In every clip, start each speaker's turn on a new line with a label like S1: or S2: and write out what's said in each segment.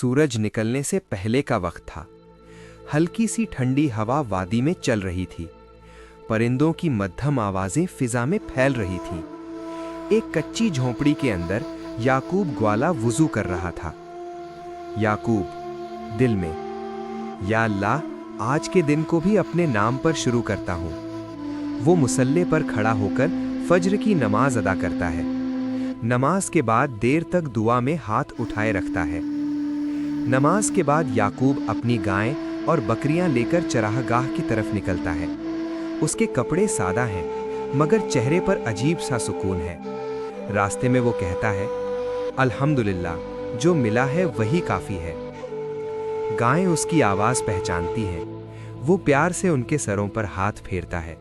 S1: सूरज निकलने से पहले का वक्त था। हल्की सी ठंडी हवा वादी में चल रही थी। परिंदों की मध्यम आवाजें फिजा में फैल रही थीं। एक कच्ची झोंपड़ी के अंदर याकूब ग्वाला वुजू कर रहा था। याकूब दिल में, या अल्लाह, आज के दिन को भी अपने नाम पर शुरू करता हूँ। वो मुसल्ले पर खड़ा होकर फज्र की नमाज अदा करता है। नमाज के बाद देर तक दुआ में हाथ उठाए रखता है। नमाज के बाद याकूब अपनी गायें और बकरियां लेकर चरागाह की तरफ निकलता है। उसके कपड़े सादा हैं, मगर चेहरे पर अजीब सा सुकून है। रास्ते में वो कहता है, अल्हम्दुलिल्लाह, जो मिला है वही काफ़ी है। गायें उसकी आवाज़ पहचानती हैं। वो प्यार से उनके सरों पर हाथ फेरता है।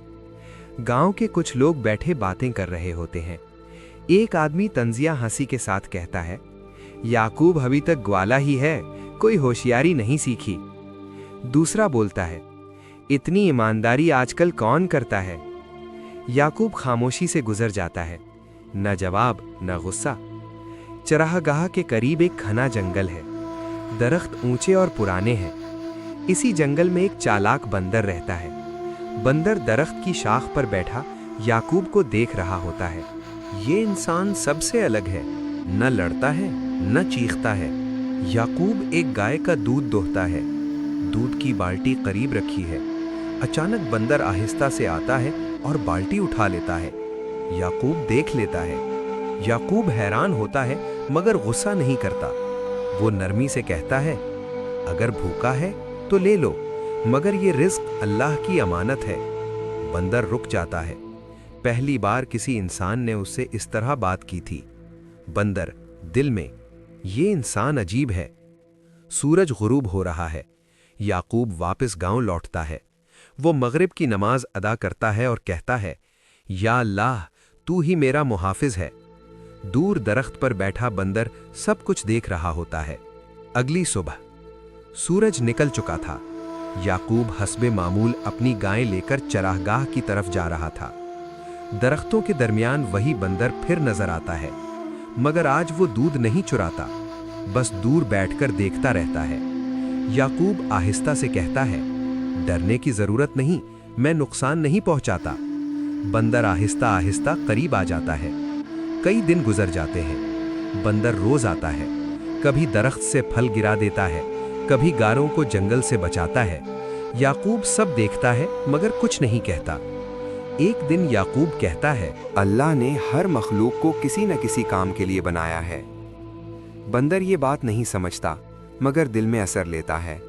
S1: गांव के कुछ लोग बैठे बातें कर रहे होते हैं। एक आदमी तंजिया हंसी के साथ कहता है, याकूब अभी तक ग्वाला ही है, कोई होशियारी नहीं सीखी। दूसरा बोलता है, इतनी ईमानदारी आजकल कौन करता है। याकूब खामोशी से गुजर जाता है, न जवाब न गुस्सा। चरागाह के करीब एक घना जंगल है। दरख्त ऊंचे और पुराने हैं। इसी जंगल में एक चालाक बंदर रहता है। बंदर दरख्त की शाख पर बैठा याकूब को देख रहा होता है। ये इंसान सबसे अलग है, न लड़ता है न चीखता है। याकूब एक गाय का दूध दोहता है। दूध की बाल्टी करीब रखी है। अचानक बंदर आहिस्ता से आता है और बाल्टी उठा लेता है। याकूब देख लेता है। याकूब हैरान होता है, मगर गुस्सा नहीं करता। वो नरमी से कहता है, अगर भूखा है तो ले लो, मगर ये रिज्क अल्लाह की अमानत है। बंदर रुक जाता है। पहली बार किसी इंसान ने उससे इस तरह बात की थी। बंदर दिल में, ये इंसान अजीब है। सूरज गुरूब हो रहा है। याकूब वापस गांव लौटता है। वो मगरिब की नमाज अदा करता है और कहता है, या अल्लाह, तू ही मेरा मुहाफिज है। दूर दरख्त पर बैठा बंदर सब कुछ देख रहा होता है। अगली सुबह सूरज निकल चुका था। याकूब हस्बे मामूल अपनी गायें लेकर चरागाह की तरफ जा रहा था। दरख्तों के दरमियान वही बंदर फिर नजर आता है, मगर आज वो दूध नहीं चुराता, बस दूर बैठकर देखता रहता है। याकूब आहिस्ता से कहता है, डरने की जरूरत नहीं, मैं नुकसान नहीं पहुंचाता। बंदर आहिस्ता आहिस्ता करीब आ जाता है। कई दिन गुजर जाते हैं। बंदर रोज आता है। कभी दरख्त से फल गिरा देता है, कभी गारों को जंगल से बचाता है। याकूब सब देखता है, मगर कुछ नहीं कहता। एक दिन याकूब कहता है, अल्लाह ने हर मखलूक को किसी न किसी काम के लिए बनाया है। बंदर ये बात नहीं समझता, मगर दिल में असर लेता है।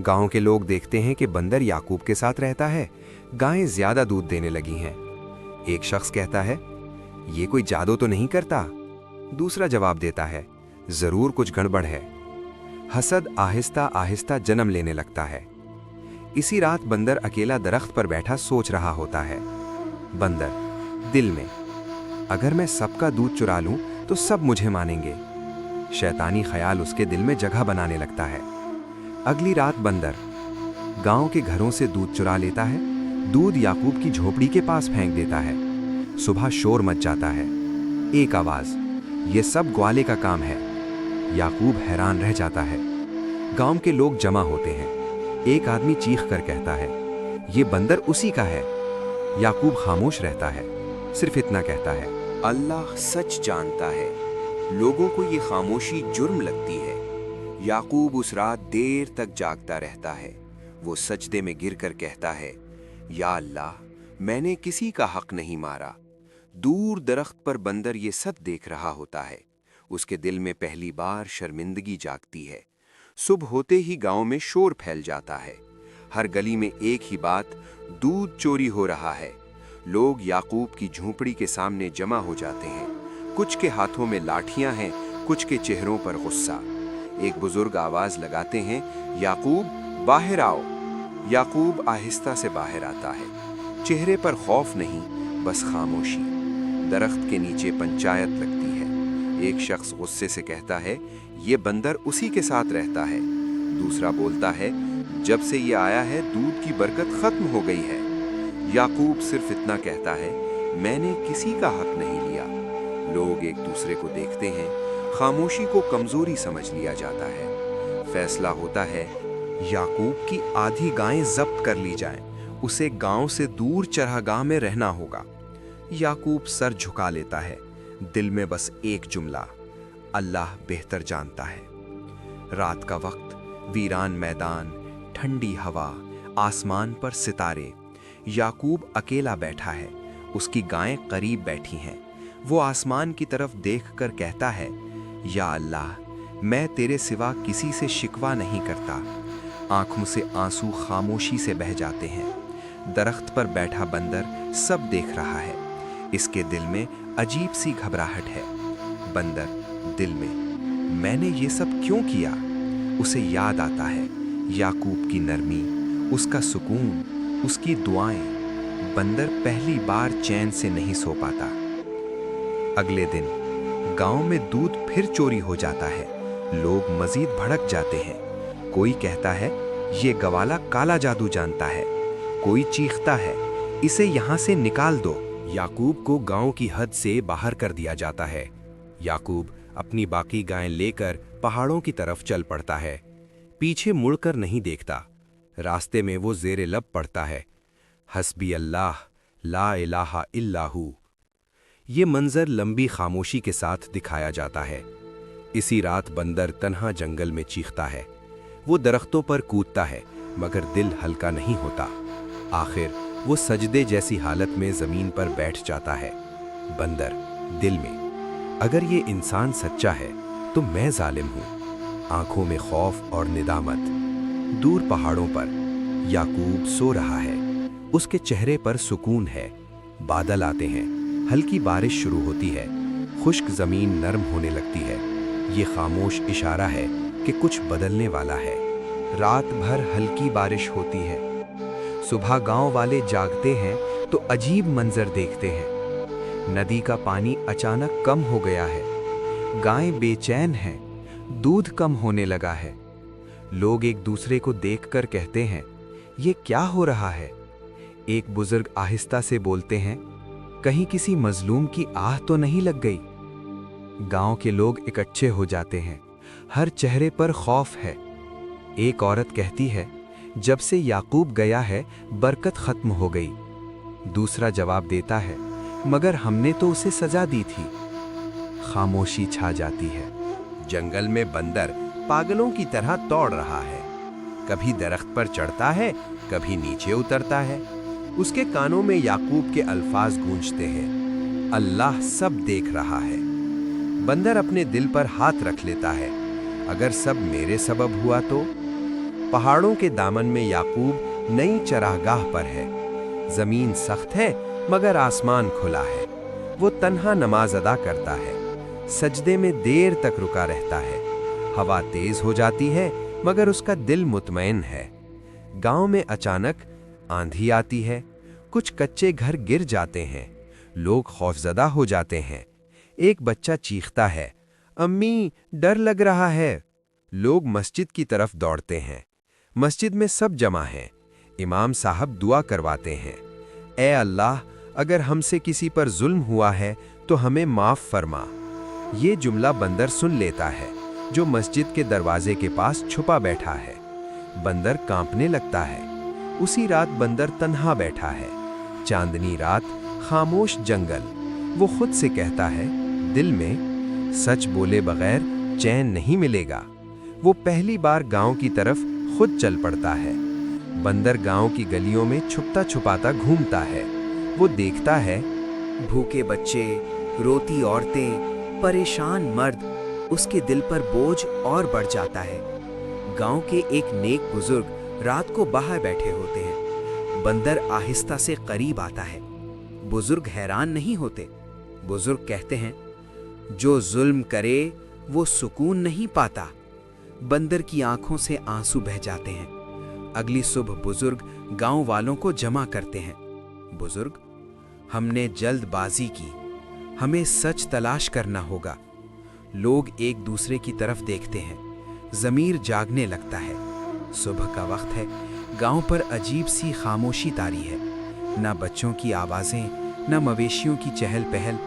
S1: गांव के लोग देखते हैं कि बंदर याकूब के साथ रहता है। गायें ज्यादा दूध देने लगी हैं। एक शख्स कहता है, ये कोई जादू तो नहीं करता। दूसरा जवाब देता है, जरूर कुछ गड़बड़ है। हसद आहिस्ता आहिस्ता जन्म लेने लगता है। इसी रात बंदर अकेला दरख्त पर बैठा सोच रहा होता है। बंदर दिल में, अगर मैं सबका दूध चुरा लूं तो सब मुझे मानेंगे। शैतानी ख्याल उसके दिल में जगह बनाने लगता है। अगली रात बंदर गांव के घरों से दूध चुरा लेता है। दूध याकूब की झोपड़ी के पास फेंक देता है। सुबह शोर मच जाता है। एक आवाज, ये सब ग्वाले का काम है। याकूब हैरान रह जाता है। गांव के लोग जमा होते हैं। एक आदमी चीख कर कहता है, ये बंदर उसी का है। याकूब खामोश रहता है, सिर्फ इतना कहता है, अल्लाह सच जानता है। लोगों को ये खामोशी जुर्म लगती है। याकूब उस रात देर तक जागता रहता है। वो सजदे में गिरकर कहता है, या अल्लाह, मैंने किसी का हक नहीं मारा। दूर दरख्त पर बंदर ये सब देख रहा होता है। उसके दिल में पहली बार शर्मिंदगी जागती है। सुबह होते ही गांव में शोर फैल जाता है। हर गली में एक ही बात, दूध चोरी हो रहा है। लोग याकूब की झोंपड़ी के सामने जमा हो जाते हैं। कुछ के हाथों में लाठियां हैं, कुछ के चेहरों पर गुस्सा। एक बुजुर्ग आवाज लगाते हैं, याकूब बाहर आओ। याकूब आहिस्ता से बाहर आता है। चेहरे पर खौफ नहीं, बस खामोशी। दरख्त के नीचे पंचायत लगती है। एक शख्स गुस्से से कहता है, ये बंदर उसी के साथ रहता है। दूसरा बोलता है, जब से ये आया है दूध की बरकत खत्म हो गई है। याकूब सिर्फ इतना कहता है, मैंने किसी का हक नहीं लिया। लोग एक दूसरे को देखते हैं। खामोशी को कमजोरी समझ लिया जाता है। फैसला होता है याकूब की आधी गायें जब्त कर ली जाएं, उसे गांव से दूर चरागाह में रहना होगा। याकूब सर झुका लेता है, दिल में बस एक जुमला, अल्लाह बेहतर जानता है। रात का वक्त, वीरान मैदान, ठंडी हवा, आसमान पर सितारे। याकूब अकेला बैठा है, उसकी गायें करीब बैठी हैं। वो आसमान की तरफ देखकर कहता है, या अल्लाह, मैं तेरे सिवा किसी से शिकवा नहीं करता। आंखों से आंसू खामोशी से बह जाते हैं। दरख्त पर बैठा बंदर सब देख रहा है। इसके दिल में अजीब सी घबराहट है। बंदर दिल में, मैंने ये सब क्यों किया? उसे याद आता है याकूब की नरमी, उसका सुकून, उसकी दुआएं। बंदर पहली बार चैन से नहीं सो पाता। अगले दिन गांव में दूध फिर चोरी हो जाता है। लोग मजीद भड़क जाते हैं। कोई कहता है ये गवाला काला जादू जानता है। कोई चीखता है इसे यहां से निकाल दो। याकूब को गांव की हद से बाहर कर दिया जाता है। याकूब अपनी बाकी गायें लेकर पहाड़ों की तरफ चल पड़ता है। पीछे मुड़कर नहीं देखता। रास्ते में वो ज़ेरे लब पड़ता है, हस्बी अल्लाह ला इलाहा इल्लाहू। ये मंजर लंबी खामोशी के साथ दिखाया जाता है। इसी रात बंदर तन्हा जंगल में चीखता है। वो दरख्तों पर कूदता है, मगर दिल हल्का नहीं होता। आखिर वो सजदे जैसी हालत में जमीन पर बैठ जाता है। बंदर दिल में, अगर ये इंसान सच्चा है तो मैं जालिम हूँ। आंखों में खौफ और निदामत। दूर पहाड़ों पर याकूब सो रहा है। उसके चेहरे पर सुकून है। बादल आते हैं, हल्की बारिश शुरू होती है। खुश्क जमीन नरम होने लगती है। ये खामोश इशारा है कि कुछ बदलने वाला है। रात भर हल्की बारिश होती है। सुबह गांव वाले जागते हैं तो अजीब मंजर देखते हैं। नदी का पानी अचानक कम हो गया है। गायें बेचैन हैं, दूध कम होने लगा है। लोग एक दूसरे को देखकर कहते हैं, ये क्या हो रहा है? एक बुजुर्ग आहिस्ता से बोलते हैं, कहीं किसी मजलूम की आह तो नहीं लग गई? गांव के लोग इकट्ठे हो जाते हैं। हर चेहरे पर खौफ है। एक औरत कहती है, जब से याकूब गया है बरकत खत्म हो गई। दूसरा जवाब देता है, मगर हमने तो उसे सजा दी थी। खामोशी छा जाती है। जंगल में बंदर पागलों की तरह दौड़ रहा है। कभी दरख्त पर चढ़ता है, कभी नीचे उतरता है। उसके कानों में याकूब के अल्फाज गूंजते हैं, अल्लाह सब देख रहा है। बंदर अपने दिल पर हाथ रख लेता है, अगर सब मेरे सबब हुआ तो? पहाड़ों के दामन में याकूब नई चरागाह पर है। जमीन सख्त है मगर आसमान खुला है। वो तन्हा नमाज अदा करता है। सजदे में देर तक रुका रहता है। हवा तेज हो जाती है मगर उसका दिल मुतमईन है। गांव में अचानक आंधी आती है। कुछ कच्चे घर गिर जाते हैं। लोग खौफजदा हो जाते हैं। एक बच्चा चीखता है, अम्मी डर लग रहा है। लोग मस्जिद की तरफ दौड़ते हैं। मस्जिद में सब जमा हैं। इमाम साहब दुआ करवाते हैं, ए अल्लाह, अगर हमसे किसी पर जुल्म हुआ है तो हमें माफ फरमा। ये जुमला बंदर सुन लेता है, जो मस्जिद के दरवाजे के पास छुपा बैठा है। बंदर कांपने लगता है। उसी रात बंदर तन्हा बैठा है। चांदनी रात, खामोश जंगल। वो खुद से कहता है दिल में, सच बोले बगैर चैन नहीं मिलेगा। वो पहली बार गांव की तरफ खुद चल पड़ता है। बंदर गांव की गलियों में छुपता छुपाता घूमता है। वो देखता है भूखे बच्चे, रोती औरतें, परेशान मर्द। उसके दिल पर बोझ और बढ़ जाता है। गांव के एक नेक बुजुर्ग रात को बाहर बैठे होते हैं। बंदर आहिस्ता से करीब आता है। बुजुर्ग हैरान नहीं होते। बुजुर्ग कहते हैं, जो जुल्म करे वो सुकून नहीं पाता। बंदर की आंखों से आंसू बह जाते हैं। अगली सुबह बुजुर्ग गांव वालों को जमा करते हैं। बुजुर्ग, हमने जल्दबाजी की, हमें सच तलाश करना होगा। लोग एक दूसरे की तरफ देखते हैं। ज़मीर जागने लगता है। सुबह का वक्त है। गांव पर अजीब सी खामोशी तारी है। न बच्चों की आवाज़ें, न मवेशियों की चहल पहल।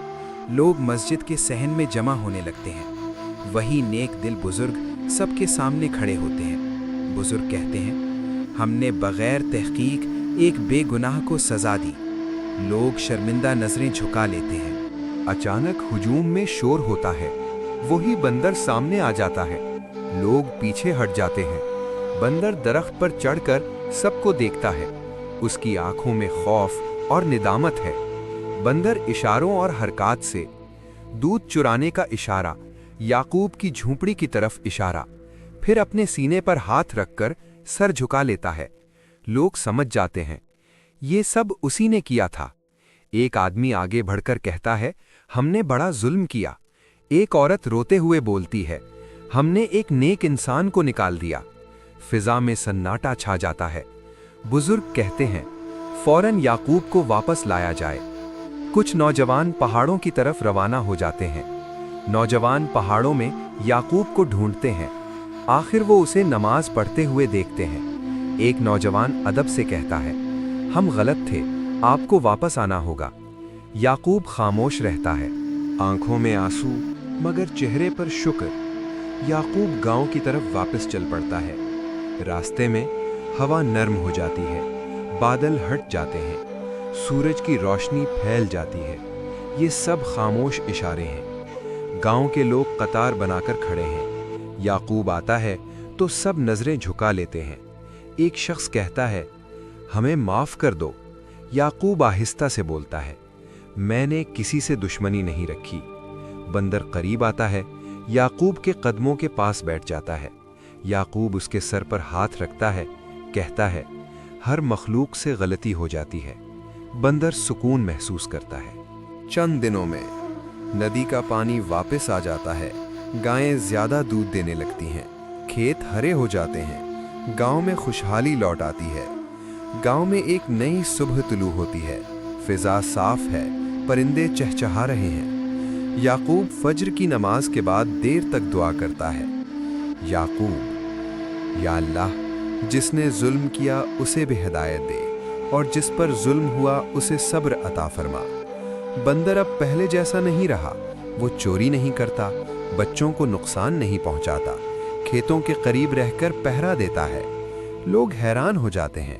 S1: लोग मस्जिद के सहन में जमा होने लगते हैं। वही नेक दिल बुजुर्ग सबके सामने खड़े होते हैं। बुजुर्ग कहते हैं, हमने बगैर तहकीक एक बेगुनाह को सजा दी। लोग शर्मिंदा नजरें झुका लेते हैं। अचानक हुजूम में शोर होता है। वही बंदर सामने आ जाता है। लोग पीछे हट जाते हैं। बंदर दरख्त पर चढ़कर सबको देखता है। उसकी आंखों में खौफ और निदामत है। बंदर इशारों और हरकत से, दूध चुराने का इशारा, याकूब की झूंपड़ी की तरफ इशारा, फिर अपने सीने पर हाथ रखकर सर झुका लेता है। लोग समझ जाते हैं, ये सब उसी ने किया था। एक आदमी आगे बढ़कर कहता है, हमने बड़ा जुल्म किया। एक औरत रोते हुए बोलती है, हमने एक नेक इंसान को निकाल दिया। फिजा में सन्नाटा छा जाता है। बुजुर्ग कहते हैं, फौरन याकूब को वापस लाया जाए। कुछ नौजवान पहाड़ों की तरफ रवाना हो जाते हैं। नौजवान पहाड़ों में याकूब को ढूंढते हैं। आखिर वो उसे नमाज पढ़ते हुए देखते हैं। एक नौजवान अदब से कहता है, हम गलत थे, आपको वापस आना होगा। याकूब खामोश रहता है, आंखों में आंसू मगर चेहरे पर शुक्र। याकूब गांव की तरफ वापस चल पड़ता है। रास्ते में हवा नर्म हो जाती है, बादल हट जाते हैं, सूरज की रोशनी फैल जाती है। ये सब खामोश इशारे हैं। गांव के लोग कतार बनाकर खड़े हैं। याकूब आता है तो सब नजरें झुका लेते हैं। एक शख्स कहता है, हमें माफ कर दो। याकूब आहिस्ता से बोलता है, मैंने किसी से दुश्मनी नहीं रखी। बंदर करीब आता है, याकूब के कदमों के पास बैठ जाता है। याकूब उसके सर पर हाथ रखता है, कहता है, हर मखलूक से गलती हो जाती है। बंदर सुकून महसूस करता है। चंद दिनों में नदी का पानी वापस आ जाता है। गायें ज्यादा दूध देने लगती हैं। खेत हरे हो जाते हैं। गांव में खुशहाली लौट आती है। गांव में एक नई सुबह तुलू होती है। फिजा साफ है, परिंदे चहचहा रहे हैं। याकूब फज्र की नमाज के बाद देर तक दुआ करता है। याकूब, या अल्लाह, जिसने जुल्म किया उसे भी हिदायत दे और जिस पर जुल्म हुआ उसे सब्र अता फरमा। बंदर अब पहले जैसा नहीं रहा। वो चोरी नहीं करता, बच्चों को नुकसान नहीं पहुंचाता, खेतों के करीब रहकर पहरा देता है। लोग हैरान हो जाते हैं।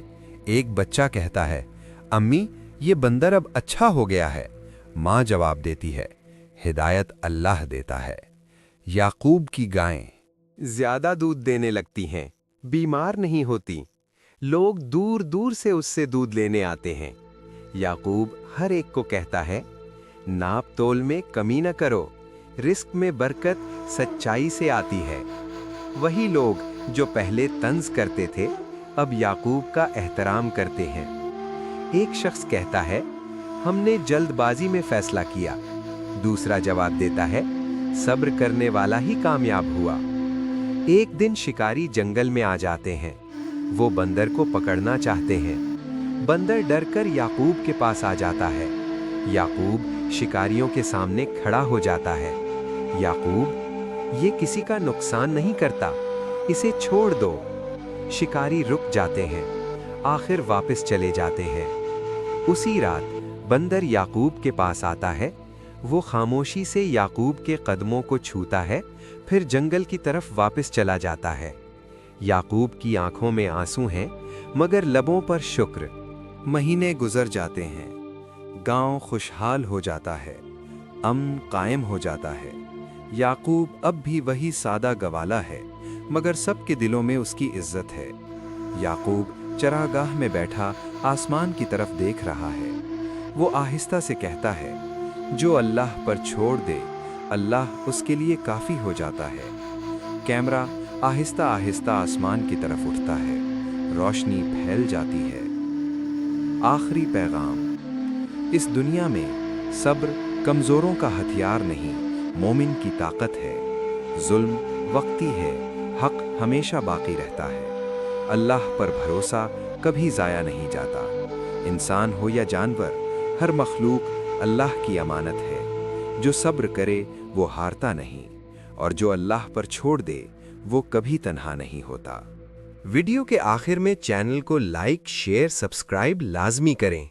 S1: एक बच्चा कहता है, अम्मी, ये बंदर अब अच्छा हो गया है। माँ जवाब देती है, हिदायत अल्लाह देता है। याकूब की गायें ज्यादा दूध देने लगती हैं, बीमार नहीं होती। लोग दूर दूर से उससे दूध लेने आते हैं। याकूब हर एक को कहता है, नाप तोल में कमी न करो, रिस्क में बरकत सच्चाई से आती है। वही लोग जो पहले तंज करते थे अब याकूब का एहतराम करते हैं। एक शख्स कहता है, हमने जल्दबाजी में फैसला किया। दूसरा जवाब देता है, सब्र करने वाला ही कामयाब हुआ। एक दिन शिकारी जंगल में आ जाते हैं। वो बंदर को पकड़ना चाहते हैं। बंदर डरकर याकूब के पास आ जाता है। याकूब शिकारियों के सामने खड़ा हो जाता है। याकूब, ये किसी का नुकसान नहीं करता, इसे छोड़ दो। शिकारी रुक जाते हैं, आखिर वापस चले जाते हैं। उसी रात बंदर याकूब के पास आता है। वो खामोशी से याकूब के कदमों को छूता है, फिर जंगल की तरफ वापस चला जाता है। याकूब की आंखों में आंसू हैं, मगर लबों पर शुक्र। महीने गुजर जाते हैं। गांव खुशहाल हो जाता है, अमन कायम हो जाता है। याकूब अब भी वही सादा गवाला है, मगर सबके दिलों में उसकी इज्जत है। याकूब चरागाह में बैठा आसमान की तरफ देख रहा है। वो आहिस्ता से कहता है, जो अल्लाह पर छोड़ दे, अल्लाह उसके लिए काफ़ी हो जाता है। कैमरा आहिस्ता आहिस्ता आसमान की तरफ उठता है। रोशनी फैल जाती है। आखिरी पैगाम, इस दुनिया में सब्र कमज़ोरों का हथियार नहीं, मोमिन की ताकत है। जुल्म वक्ती है, हक हमेशा बाकी रहता है। अल्लाह पर भरोसा कभी ज़ाया नहीं जाता। इंसान हो या जानवर, हर मखलूक अल्लाह की अमानत है। जो सब्र करे वो हारता नहीं, और जो अल्लाह पर छोड़ दे वो कभी तन्हा नहीं होता। वीडियो के आखिर में चैनल को लाइक, शेयर, सब्सक्राइब लाजमी करें।